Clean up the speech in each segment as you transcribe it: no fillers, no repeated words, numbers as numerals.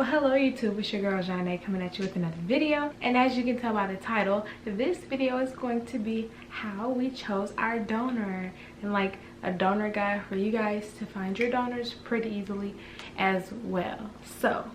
Well, hello YouTube, it's your girl Janae coming at you with another video. And as you can tell by the title, this video is going to be how we chose our donor and like a donor guide for you guys to find your donors pretty easily as well. So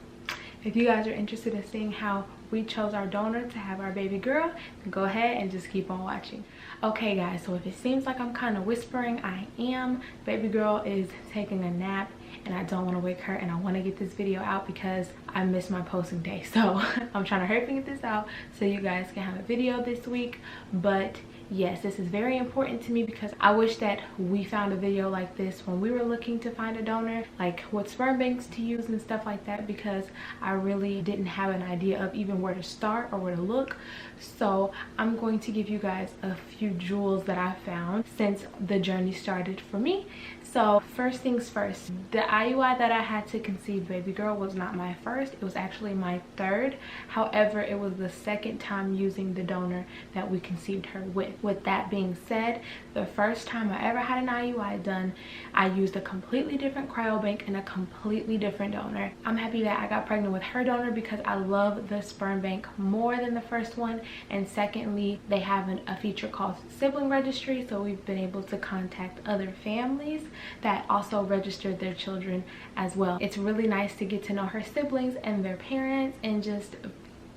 if you guys are interested in seeing how we chose our donor to have our baby girl, then go ahead and just keep on watching. Okay guys, so if it seems like I'm kind of whispering, I am. Baby girl is taking a nap and I don't want to wake her, and I want to get this video out because I missed my posting day. So I'm trying to hurry up and get this out so you guys can have a video this week. But yes, this is very important to me because I wish that we found a video like this when we were looking to find a donor, like what sperm banks to use and stuff like that, because I really didn't have an idea of even where to start or where to look. So I'm going to give you guys a few jewels that I found since the journey started for me. So first things first, the IUI that I had to conceive baby girl was not my first, it was actually my third. However, it was the second time using the donor that we conceived her with. With that being said, the first time I ever had an IUI done, I used a completely different cryobank and a completely different donor. I'm happy that I got pregnant with her donor because I love the sperm bank more than the first one. And secondly, they have a feature called sibling registry, so we've been able to contact other families that also registered their children as well. It's really nice to get to know her siblings and their parents and just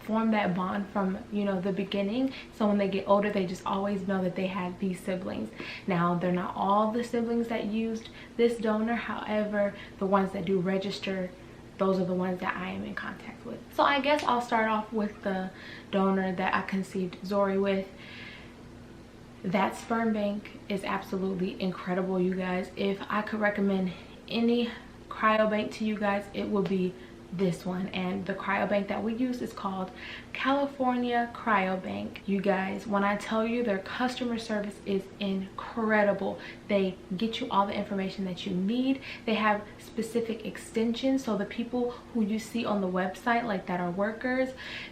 form that bond from, you know, the beginning, so when they get older they just always know that they had these siblings. Now, they're not all the siblings that used this donor, however the ones that do register, those are the ones that I am in contact with. So I guess I'll start off with the donor that I conceived Zori with. That sperm bank is absolutely incredible, you guys. If I could recommend any cryobank to you guys, it would be this one. And the cryobank that we use is called California Cryobank. You guys, when I tell you, their customer service is incredible. They get you all the information that you need. They have specific extensions, so the people who you see on the website like that are workers,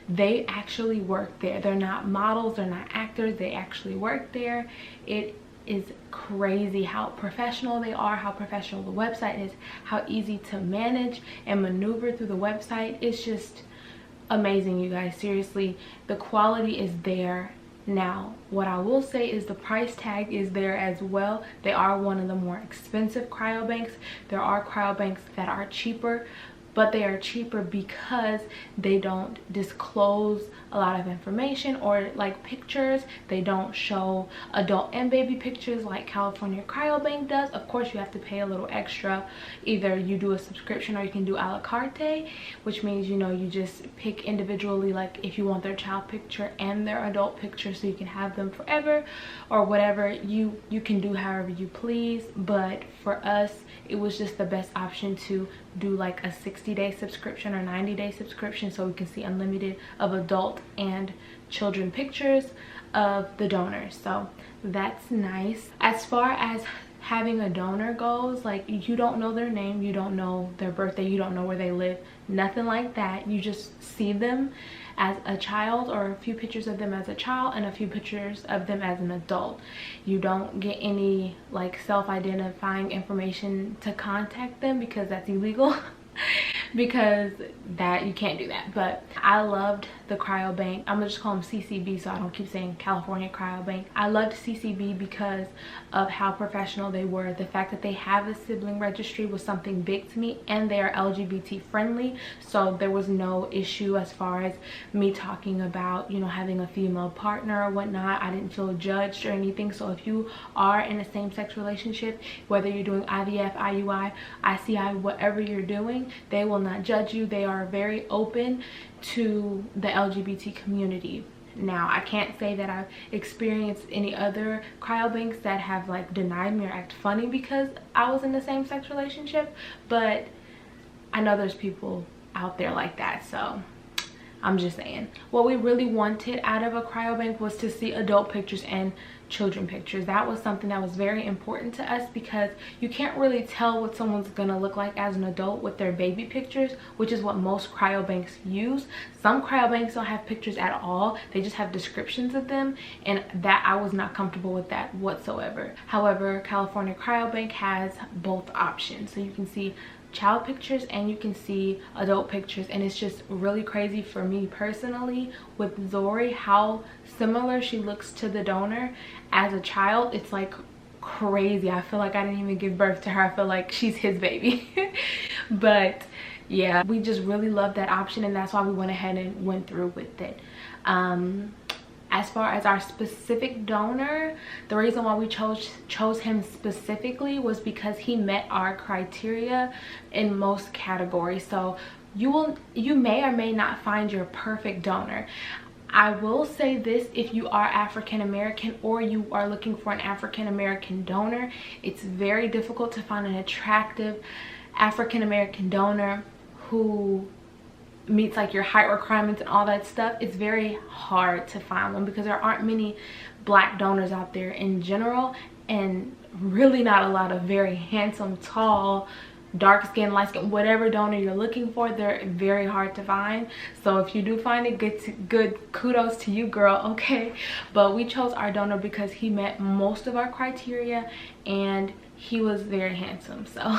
they actually work there. They're not models, they're not actors, they actually work there. It is crazy how professional they are, how professional the website is, how easy to manage and maneuver through the website. It's just amazing, you guys. Seriously, the quality is there. Now, what I will say is the price tag is there as well. They are one of the more expensive cryobanks. There are cryobanks that are cheaper, but they are cheaper because they don't disclose a lot of information or like pictures. They don't show adult and baby pictures like California Cryobank does. Of course, you have to pay a little extra. Either you do a subscription or you can do a la carte, which means, you know, you just pick individually, like if you want their child picture and their adult picture, so you can have them forever or whatever. You can do however you please, but for us it was just the best option to do like a 60-day subscription or 90-day subscription, so we can see unlimited of adult and children pictures of the donors. So that's nice. As far as having a donor goes, like, you don't know their name, you don't know their birthday, you don't know where they live, nothing like that. You just see them as a child, or a few pictures of them as a child and a few pictures of them as an adult. You don't get any like self-identifying information to contact them because that's illegal. Because that, you can't do that. But I loved the cryobank. I'm gonna just call them CCB so I don't keep saying California Cryobank. I loved CCB because of how professional they were. The fact that they have a sibling registry was something big to me, and they are LGBT friendly, so there was no issue as far as me talking about, you know, having a female partner or whatnot. I didn't feel judged or anything. So if you are in a same-sex relationship, whether you're doing IVF, IUI, ICI, whatever you're doing, they will not judge you. They are very open to the LGBT community. Now, I can't say that I've experienced any other cryobanks that have like denied me or act funny because I was in the same-sex relationship, but I know there's people out there like that, so I'm just saying. What we really wanted out of a cryobank was to see adult pictures and children pictures. That was something that was very important to us because you can't really tell what someone's gonna look like as an adult with their baby pictures, which is what most cryobanks use. Some cryobanks don't have pictures at all, they just have descriptions of them, and that I was not comfortable with that whatsoever. However, California Cryobank has both options, so you can see child pictures and you can see adult pictures, and it's just really crazy for me personally with Zori how similar she looks to the donor as a child. It's like crazy. I feel like I didn't even give birth to her. I feel like she's his baby. But yeah, we just really love that option, and that's why we went ahead and went through with it. As far as our specific donor, the reason why we chose him specifically was because he met our criteria in most categories. So you may or may not find your perfect donor. I will say this: if you are African American or you are looking for an African American donor, it's very difficult to find an attractive African American donor who meets like your height requirements and all that stuff. It's very hard to find one because there aren't many black donors out there in general, and really not a lot of very handsome, tall, dark skin, light skin, whatever donor you're looking for, they're very hard to find. So if you do find it, good kudos to you, girl. Okay, but we chose our donor because he met most of our criteria and he was very handsome. So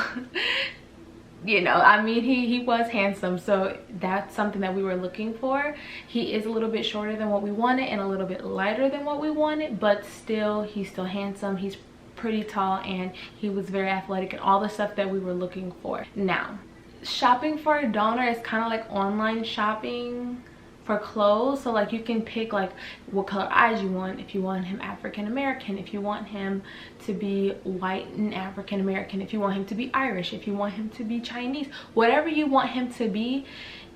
you know, I mean, he was handsome, so that's something that we were looking for. He is a little bit shorter than what we wanted and a little bit lighter than what we wanted, but still, he's still handsome. He's pretty tall and he was very athletic and all the stuff that we were looking for. Now, shopping for a donor is kind of like online shopping for clothes. So like you can pick like what color eyes you want, if you want him African American, if you want him to be white and African American, if you want him to be Irish, if you want him to be Chinese, whatever you want him to be,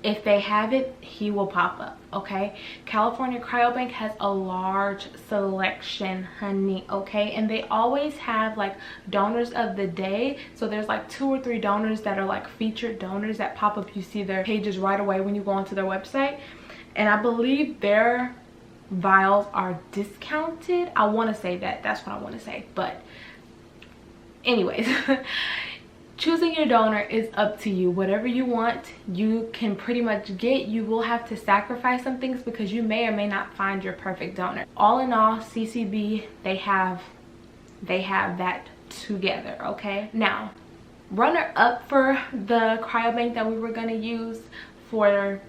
if they have it, he will pop up. Okay, California Cryobank has a large selection, honey. Okay, and they always have like donors of the day. So there's like 2 or 3 donors that are like featured donors that pop up. You see their pages right away when you go onto their website, and I believe their vials are discounted. I want to say that, that's what I want to say. But anyways, choosing your donor is up to you. Whatever you want, you can pretty much get. You will have to sacrifice some things because you may or may not find your perfect donor. All in all, CCB, they have that together. Okay, now runner up for the cryobank that we were going to use for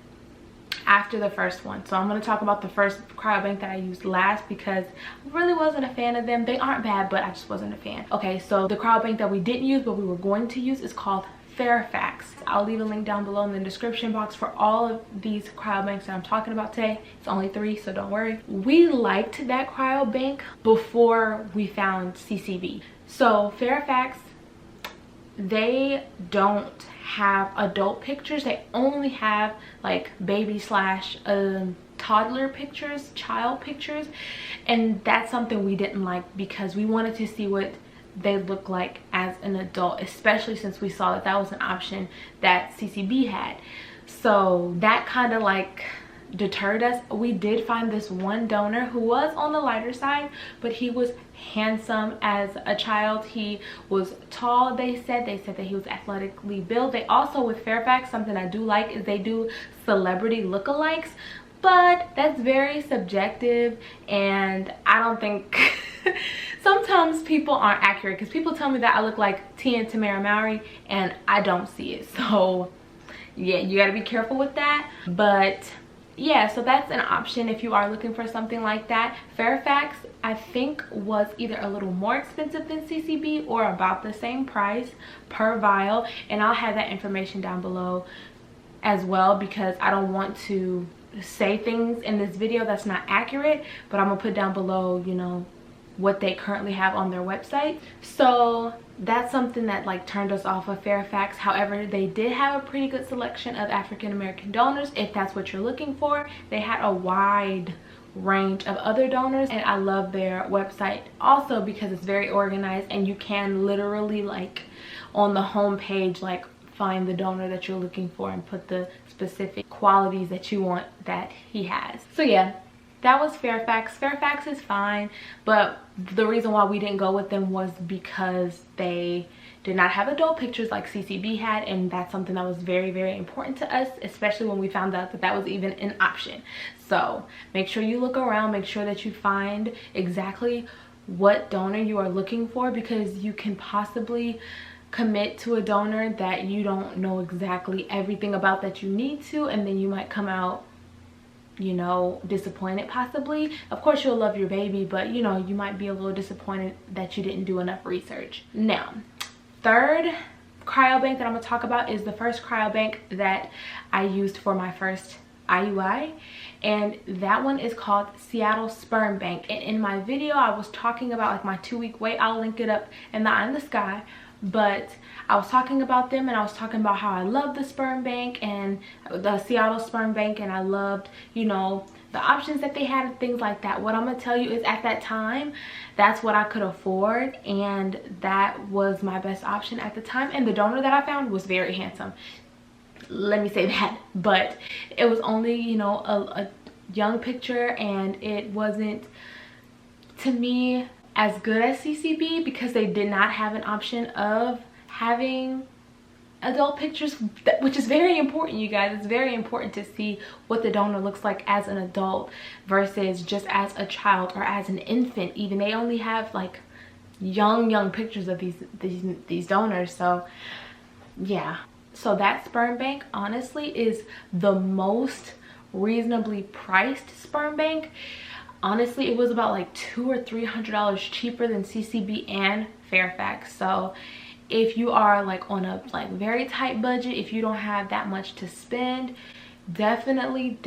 after the first one. So I'm going to talk about the first cryobank that I used last because I really wasn't a fan of them. They aren't bad, but I just wasn't a fan. Okay, so the cryobank that we didn't use but we were going to use is called Fairfax. I'll leave a link down below in the description box for all of these cryobanks that I'm talking about today. It's only 3, so don't worry. We liked that cryobank before we found CCB. So Fairfax, they don't have adult pictures. They only have like baby slash toddler pictures, child pictures, and that's something we didn't like because we wanted to see what they look like as an adult, especially since we saw that that was an option that CCB had. So that kind of like deterred us. We did find this one donor who was on the lighter side, but he was handsome as a child. He was tall. They said that he was athletically built. They also, with Fairfax, something I do like is they do celebrity lookalikes, but that's very subjective, and I don't think sometimes people aren't accurate because people tell me that I look like Tia and Tamara Mowry and I don't see it. So yeah, you got to be careful with that. But yeah, so that's an option if you are looking for something like that. Fairfax, I think, was either a little more expensive than CCB or about the same price per vial, and I'll have that information down below as well because I don't want to say things in this video that's not accurate, but I'm gonna put down below, you know, what they currently have on their website. So that's something that like turned us off of Fairfax. However, they did have a pretty good selection of African American donors if that's what you're looking for. They had a wide range of other donors, and I love their website also because it's very organized and you can literally like on the home page like find the donor that you're looking for and put the specific qualities that you want that he has. So yeah, that was Fairfax. Fairfax is fine, but the reason why we didn't go with them was because they did not have adult pictures like CCB had, and that's something that was very, very important to us, especially when we found out that that was even an option. So make sure you look around, make sure that you find exactly what donor you are looking for because you can possibly commit to a donor that you don't know exactly everything about that you need to, and then you might come out, you know, disappointed possibly. Of course you'll love your baby, but you know, you might be a little disappointed that you didn't do enough research. Now, third cryobank that I'm gonna talk about is the first cryobank that I used for my first IUI, and that one is called Seattle Sperm Bank. And in my video I was talking about like my 2-week wait. I'll link it up in the eye in the sky, but I was talking about them, and I was talking about how I love the sperm bank and the Seattle Sperm Bank, and I loved, you know, the options that they had and things like that. What I'm gonna tell you is, at that time, that's what I could afford, and that was my best option at the time. And the donor that I found was very handsome, let me say that, but it was only, you know, a young picture, and it wasn't, to me, as good as CCB, because they did not have an option of having adult pictures, which is very important, you guys. It's very important to see what the donor looks like as an adult versus just as a child or as an infant. Even they only have like young pictures of these donors. So yeah, so that sperm bank honestly is the most reasonably priced sperm bank. Honestly, it was about like $200 or $300 cheaper than CCB and Fairfax. So if you are like on a like very tight budget, if you don't have that much to spend, definitely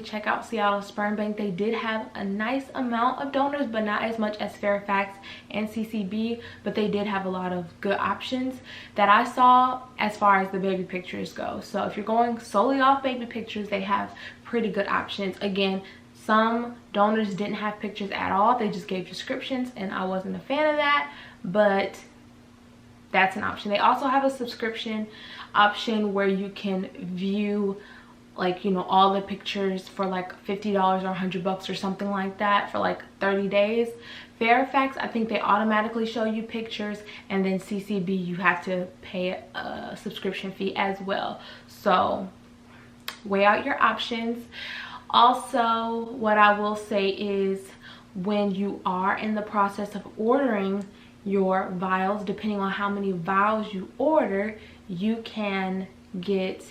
check out Seattle Sperm Bank. They did have a nice amount of donors, but not as much as Fairfax and CCB, but they did have a lot of good options that I saw as far as the baby pictures go. So if you're going solely off baby pictures, they have pretty good options. Again, some donors didn't have pictures at all, they just gave descriptions, and I wasn't a fan of that, but that's an option. They also have a subscription option where you can view, like, you know, all the pictures for like $50 or $100 or something like that for like 30 days. Fairfax, I think they automatically show you pictures, and then CCB, you have to pay a subscription fee as well. So weigh out your options. Also, what I will say is, when you are in the process of ordering your vials, depending on how many vials you order, you can get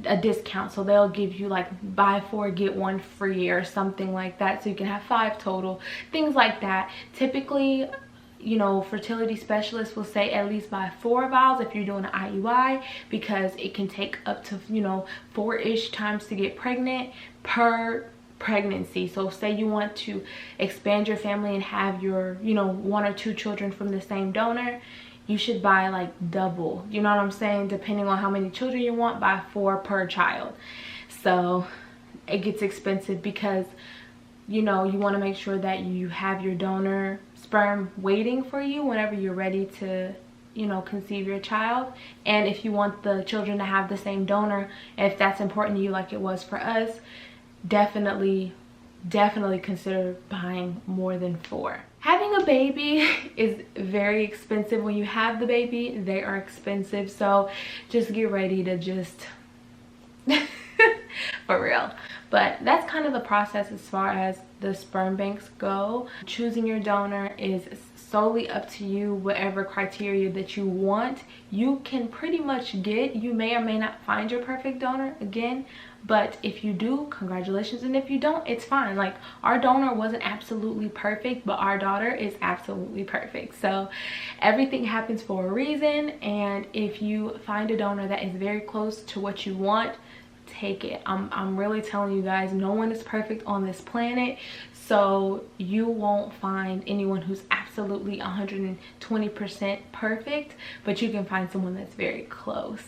a discount. So they'll give you like buy 4 get 1 free or something like that, so you can have 5 total, things like that. Typically, you know, fertility specialists will say at least buy 4 vials if you're doing an IUI, because it can take up to, you know, 4-ish times to get pregnant per pregnancy. So say you want to expand your family and have your, you know, 1 or 2 children from the same donor, you should buy like double, you know what I'm saying? Depending on how many children you want, buy 4 per child. So it gets expensive, because, you know, you want to make sure that you have your donor sperm waiting for you whenever you're ready to, you know, conceive your child. And if you want the children to have the same donor, if that's important to you like it was for us, definitely consider buying more than 4. Having a baby is very expensive. When you have the baby, they are expensive, so just get ready to just for real. But that's kind of the process as far as the sperm banks go. Choosing your donor is solely up to you. Whatever criteria that you want, you can pretty much get. You may or may not find your perfect donor again, but if you do, congratulations, and if you don't, it's fine. Like, our donor wasn't absolutely perfect, but our daughter is absolutely perfect. So everything happens for a reason, and if you find a donor that is very close to what you want, take it. I'm really telling you guys, no one is perfect on this planet, so you won't find anyone who's absolutely 120% perfect, but you can find someone that's very close.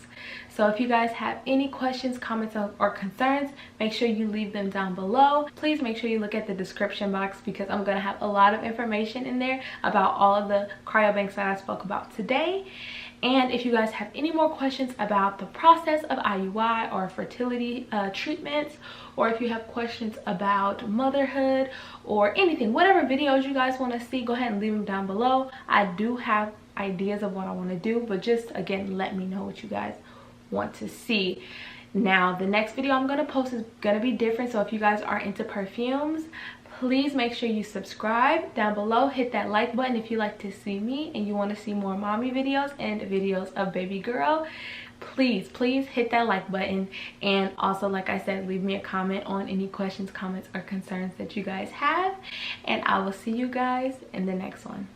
So if you guys have any questions, comments, or concerns, make sure you leave them down below. Please make sure you look at the description box, because I'm going to have a lot of information in there about all of the cryobanks that I spoke about today. And if you guys have any more questions about the process of IUI or fertility treatments, or if you have questions about motherhood or anything, whatever videos you guys want to see, go ahead and leave them down below. I do have ideas of what I want to do, but just, again, let me know what you guys want to see. Now, the next video I'm going to post is going to be different, so if you guys are into perfumes, please make sure you subscribe down below. Hit that like button if you like to see me and you want to see more mommy videos and videos of baby girl. Please hit that like button, and also, like I said, leave me a comment on any questions, comments, or concerns that you guys have, and I will see you guys in the next one.